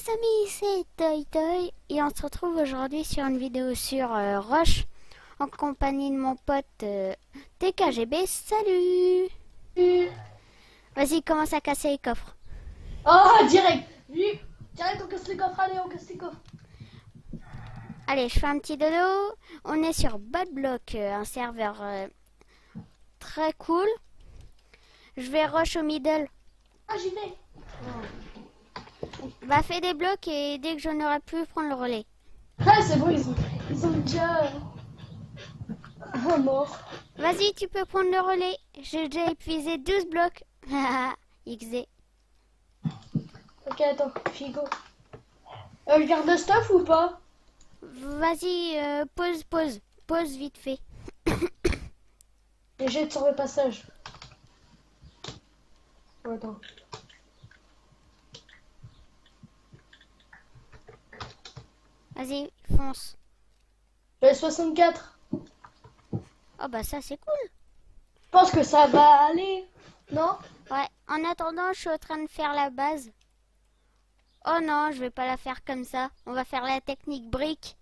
amis, c'est Toy Toy et on se retrouve aujourd'hui sur une vidéo sur Rush en compagnie de mon pote TKGB. Salut! Vas-y, commence à casser les coffres. Oh, direct! Lui, direct, on casse les coffres, allez, on casse les coffres. Allez, je fais un petit dodo. On est sur Bad Block, un serveur très cool. Je vais rush au middle. Ah, j'y vais. Va faire des blocs et dès que j'en aurai plus, prendre le relais. Ah, c'est bon, ils ont déjà mort. Vas-y, tu peux prendre le relais. J'ai déjà épuisé 12 blocs. XD. Ok, attends, Figo. Je garde le stuff ou pas? Vas-y, pause vite fait. Et jette sur le passage. Oh, attends. Vas-y, fonce. J'ai 64. Oh bah ça c'est cool. Je pense que ça va aller. Non? Ouais, en attendant, je suis en train de faire la base. Oh non, je vais pas la faire comme ça. On va faire la technique brique.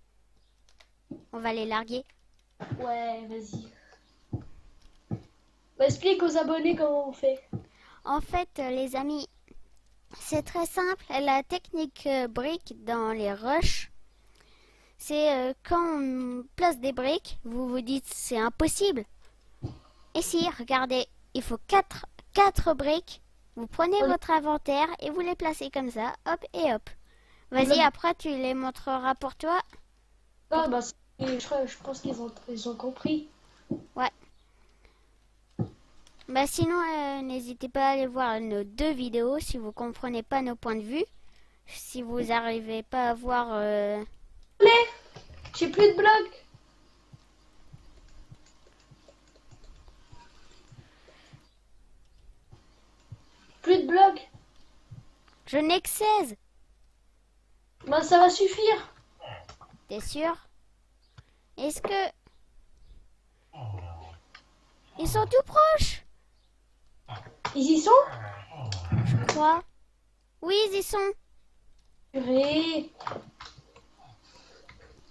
On va les larguer. Ouais, vas-y. Bah, explique aux abonnés comment on fait. En fait, les amis, c'est très simple. La technique brique dans les rushs, c'est quand on place des briques, vous vous dites c'est impossible. Et si, regardez, il faut 4 briques. Vous prenez votre inventaire et vous les placez comme ça, hop et hop. Vas-y, après tu les montreras pour toi. Ah, bah, je pense qu'ils ont compris. Ouais. Bah sinon, n'hésitez pas à aller voir nos 2 vidéos si vous comprenez pas nos points de vue. Si vous n'arrivez pas à voir... Mais, j'ai plus de blocs. Plus de blocs. Je n'ai que 16. Bah, ça va suffire. T'es sûr? Est-ce que... Ils sont tout proches, Ils y sont? je crois. Oui, ils y sont. Purée.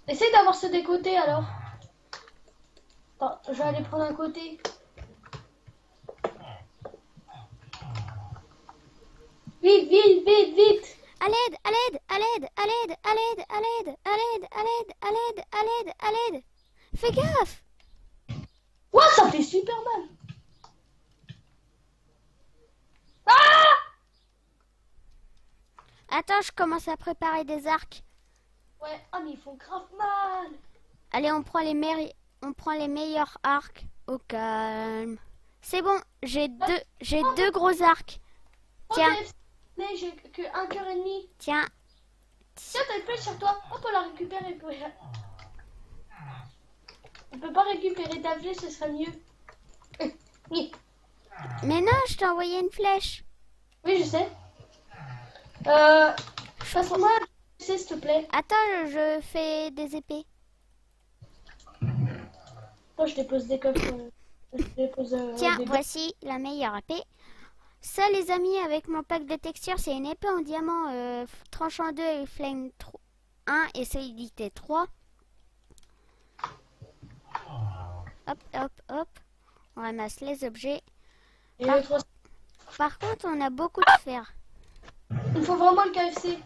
Essaye d'avoir ceux des côtés alors. Attends, je vais aller prendre un côté. Vite, vite, vite, vite. À l'aide, à l'aide, à l'aide, à l'aide, à l'aide, à l'aide, à l'aide, à l'aide, à l'aide, à l'aide, à l'aide. Fais gaffe. Ouah, ça fait super mal. Ah! Attends, je commence à préparer des arcs. Ouais, ah mais ils font grave mal. Allez, on prend les meilleurs arcs au calme. C'est bon, j'ai deux gros arcs. Tiens, Oh, mais j'ai que un cœur et demi. tiens. Tiens, t'as une flèche sur toi. On peut la récupérer. On peut pas récupérer ta flèche, ce serait mieux. Oui, Mais non, je t'ai envoyé une flèche. je sais. Passe-moi, s'il te plaît. Attends, je fais des épées. Moi, je dépose des coffres. Je dépose, Tiens, des... voici la meilleure épée. Ça, les amis, avec mon pack de textures, c'est une épée en diamant tranchant 2 et flame 1 et solidité 3. Hop, hop, hop. On ramasse les objets. Et le 300. Par contre, on a beaucoup de fer. Il faut vraiment le KFC.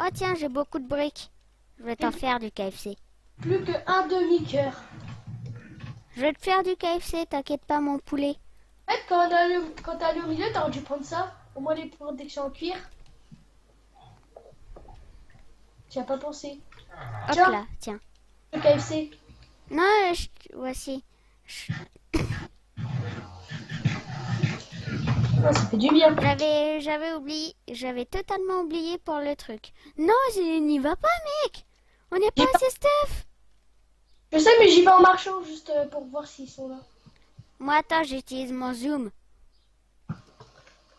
Oh tiens, j'ai beaucoup de briques. Je vais t'en faire du KFC. Plus que un demi-cœur. Je vais te faire du KFC, t'inquiète pas mon poulet. En fait, quand t'es allé au milieu, t'aurais dû prendre ça. Au moins les protections en cuir. J'y as pas pensé. Hop Tiens. là, tiens. Le KFC. Non, voici. Oh, ça fait du bien. J'avais oublié, j'avais totalement oublié pour le truc. Non, n'y va pas mec. On n'est pas assez stuff. Je sais, mais j'y vais en marchant juste pour voir s'ils sont là. Moi, attends, j'utilise mon zoom.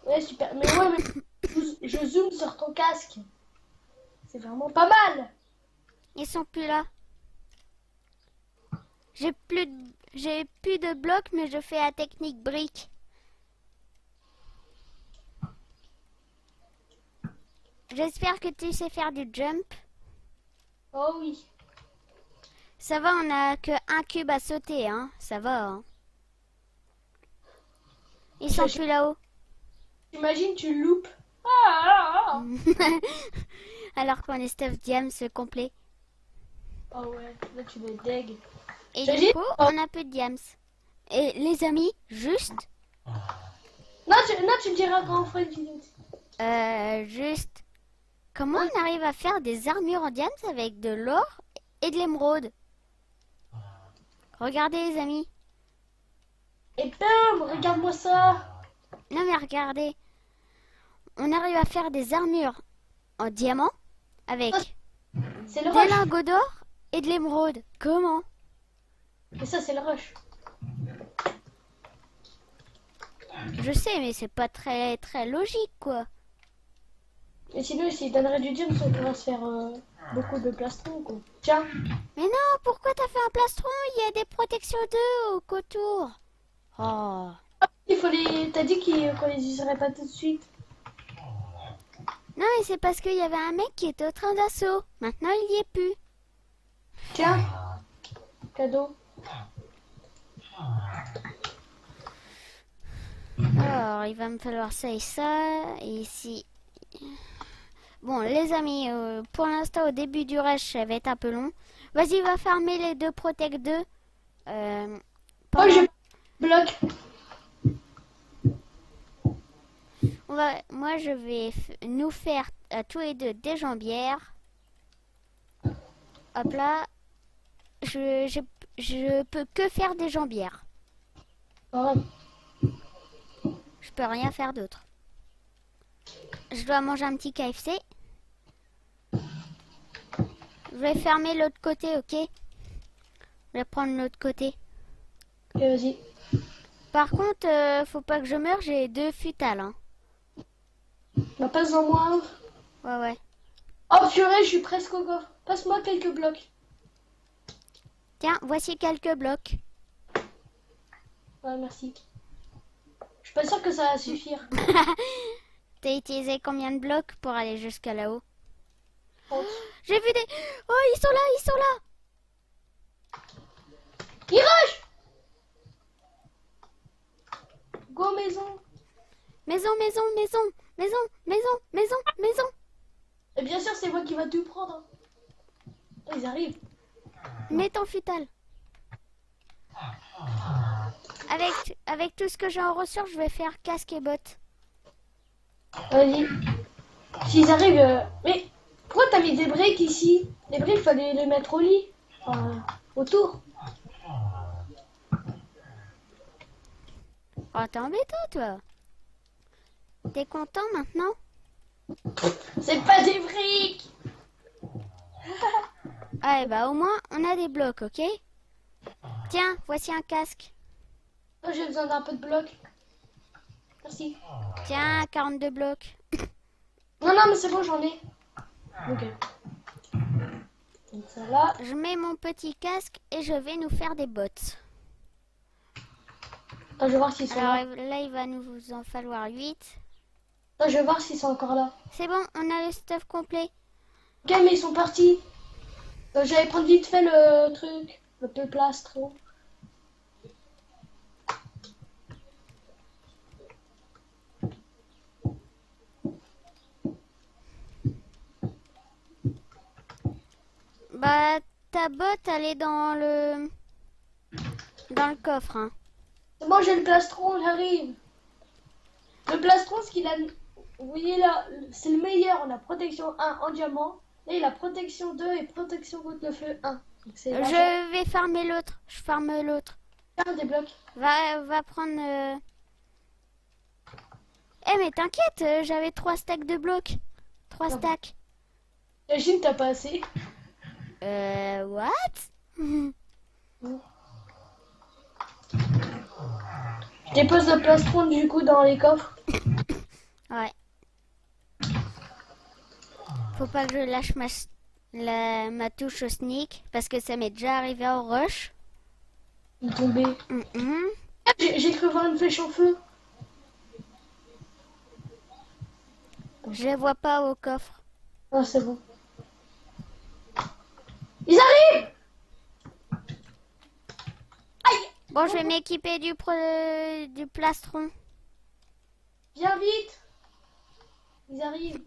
Ouais, super. Mais ouais, mais je zoome sur ton casque. C'est vraiment pas mal. Ils sont plus là. J'ai plus de blocs, mais je fais la technique brique. J'espère que tu sais faire du jump. Oh oui. Ça va, on a que un cube à sauter, hein. Ça va, hein. Ils sont plus là-haut. J'imagine tu loupes. Ah. Alors qu'on est stuff diams complet. Oh ouais, là tu me deg. Et J'ai du dit- coup, on a plus de diams. Et les amis, juste, Non, tu me diras quand on fera une vidéo. juste, comment on arrive à faire des armures en diams avec de l'or et de l'émeraude? Regardez les amis. Et bam, regarde-moi ça. Non mais regardez. On arrive à faire des armures en diamant avec C'est le des rush. lingots d'or et de l'émeraude. Comment? Et ça, c'est le rush. Je sais, mais c'est pas très très logique quoi. Et sinon, s'il donnerait du diamant, on pourrait se faire beaucoup de plastrons, quoi. Tiens. Mais non, pourquoi t'as fait un plastron? Il y a des protections 2 autour. Oh. Il faut les... T'as dit qu'on les utiliserait pas tout de suite. Non, mais c'est parce qu'il y avait un mec qui était au train d'assaut. Maintenant, il y est plus. Tiens. Cadeau. Alors, il va me falloir ça et ça. Et ici. Bon, les amis, pour l'instant, au début du rush, ça va être un peu long. Vas-y, va farmer les 2 Protect 2. Oh, pendant- je bloque. Moi, je vais nous faire à tous les deux des jambières. Hop là. Je peux que faire des jambières. Ouais. Je peux rien faire d'autre. Je dois manger un petit KFC. Je vais fermer l'autre côté, ok? Je vais prendre l'autre côté. Ok, vas-y. Par contre, faut pas que je meure, j'ai 2 futales. Hein. Bah, passe-en moi un. Ouais, ouais. Oh, purée, je suis presque au coffre. Passe-moi quelques blocs. Tiens, voici quelques blocs. Ouais, merci. Je suis pas sûre que ça va suffire. T'as utilisé combien de blocs pour aller jusqu'à là-haut? 30. J'ai vu des... Oh, ils sont là, ils sont là! Il rush. Go maison. Maison, maison, maison, maison, maison, maison, maison. Et bien sûr, c'est moi qui va tout prendre. Oh, ils arrivent. Mets ton futal. Avec tout ce que j'ai en ressources, je vais faire casque et bottes. Vas-y. S'ils arrivent... Mais pourquoi t'as mis des briques ici? Les briques, fallait les mettre au lit. Enfin, autour. Oh, t'es embêtant, toi. T'es content maintenant? C'est pas des briques. Ah, bah au moins, on a des blocs, ok? Tiens, voici un casque. Oh, j'ai besoin d'un peu de blocs. Merci. Tiens, 42 blocs. Non, non, mais c'est bon, j'en ai. Ok. Donc ça là. Je mets mon petit casque et je vais nous faire des bottes. Attends, je vais voir s'ils sont Alors là. là, il va nous en falloir 8. Attends, je vais voir s'ils sont encore là. C'est bon, on a le stuff complet. Ok, mais ils sont partis. J'allais prendre vite fait le truc. Le peu plastron. Bah, ta botte, elle est dans le coffre, hein. C'est bon, j'ai le plastron, j'arrive. Le plastron, ce qu'il a... Vous voyez là, c'est le meilleur. On a protection 1 en diamant. Là, il a protection 2 et protection contre le feu 1. Donc, c'est vachement Je vais farmer l'autre. Je farme l'autre. bien des blocs. Va prendre... Eh, mais t'inquiète, j'avais 3 stacks de blocs. 3 Ah bon. stacks. J'imagine t'as pas assez. What? Je dépose le plastron du coup dans les coffres. Ouais. Faut pas que je lâche ma touche au sneak parce que ça m'est déjà arrivé en rush. Il est tombé. Mhm. J'ai cru voir une flèche en feu. Je vois pas au coffre. Ah, c'est bon. Ils arrivent! Aïe! Bon, je vais m'équiper du plastron. Viens vite! Ils arrivent.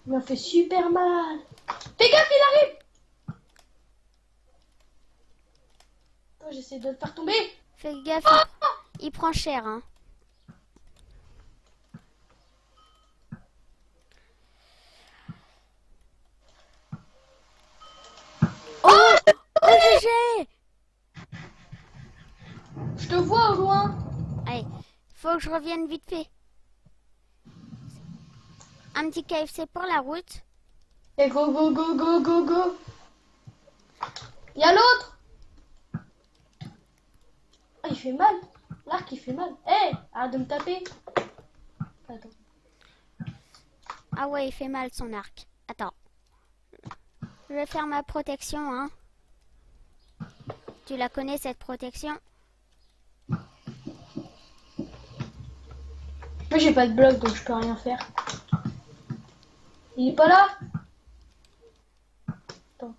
Il m'a fait super mal. Fais gaffe, il arrive! Attends, j'essaie de le faire tomber. Fais gaffe, il prend cher, hein. Oh! Oh, GG! Je te vois au loin. Allez, faut que je revienne vite fait. Un petit KFC pour la route. Et go, go, go, go, go, go. Il y a l'autre. Ah, il fait mal. L'arc, il fait mal. Hé, arrête de me taper. Attends. Ah ouais, il fait mal son arc. Attends. Je vais faire ma protection, hein. Tu la connais, cette protection? Moi, j'ai pas de bloc, donc je peux rien faire. Il est pas là? Attends.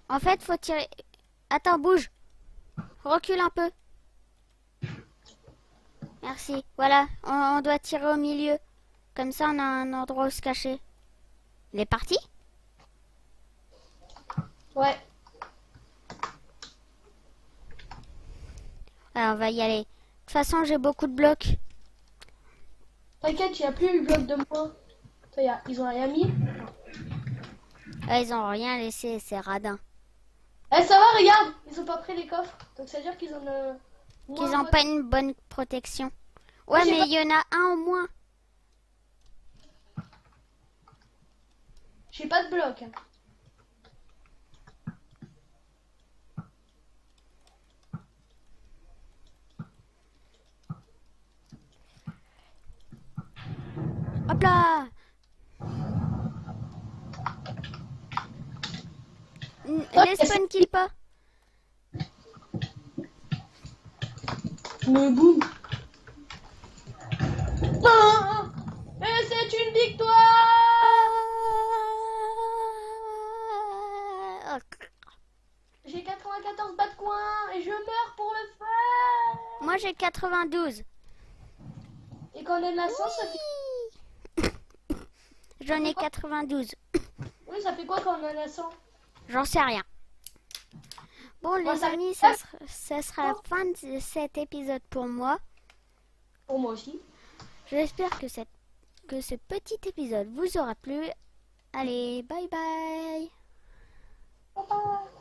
En fait, faut tirer... Attends, bouge. Recule un peu. Merci. Voilà, on doit tirer au milieu. Comme ça, on a un endroit où se cacher. Il est parti? Ouais. Alors, on va y aller. De toute façon, j'ai beaucoup de blocs. T'inquiète, il n'y a plus le bloc de moi. Ils ont rien mis. Ah, ils ont rien laissé, c'est radin. Eh, ça va, regarde. Ils ont pas pris les coffres. Donc, ça veut dire qu'ils ont... Qu'ils n'ont pas une bonne protection. Moi, Ouais, j'ai mais pas- il y en a un au moins. J'ai pas de bloc. Hop là! Les spawn kill pas. Mais boum. Ah, et c'est une victoire. J'ai 94 bas de coin et je meurs pour le faire. Moi j'ai 92. Et quand on est de la sauce, ça fait... J'en ai 92. Oui, ça fait quoi quand on en a 100? J'en sais rien. Bon Moi, les ça amis, fait- ça sera la fin de cet épisode pour moi. Pour moi aussi. J'espère que ce petit épisode vous aura plu. Allez, bye bye. Bye bye.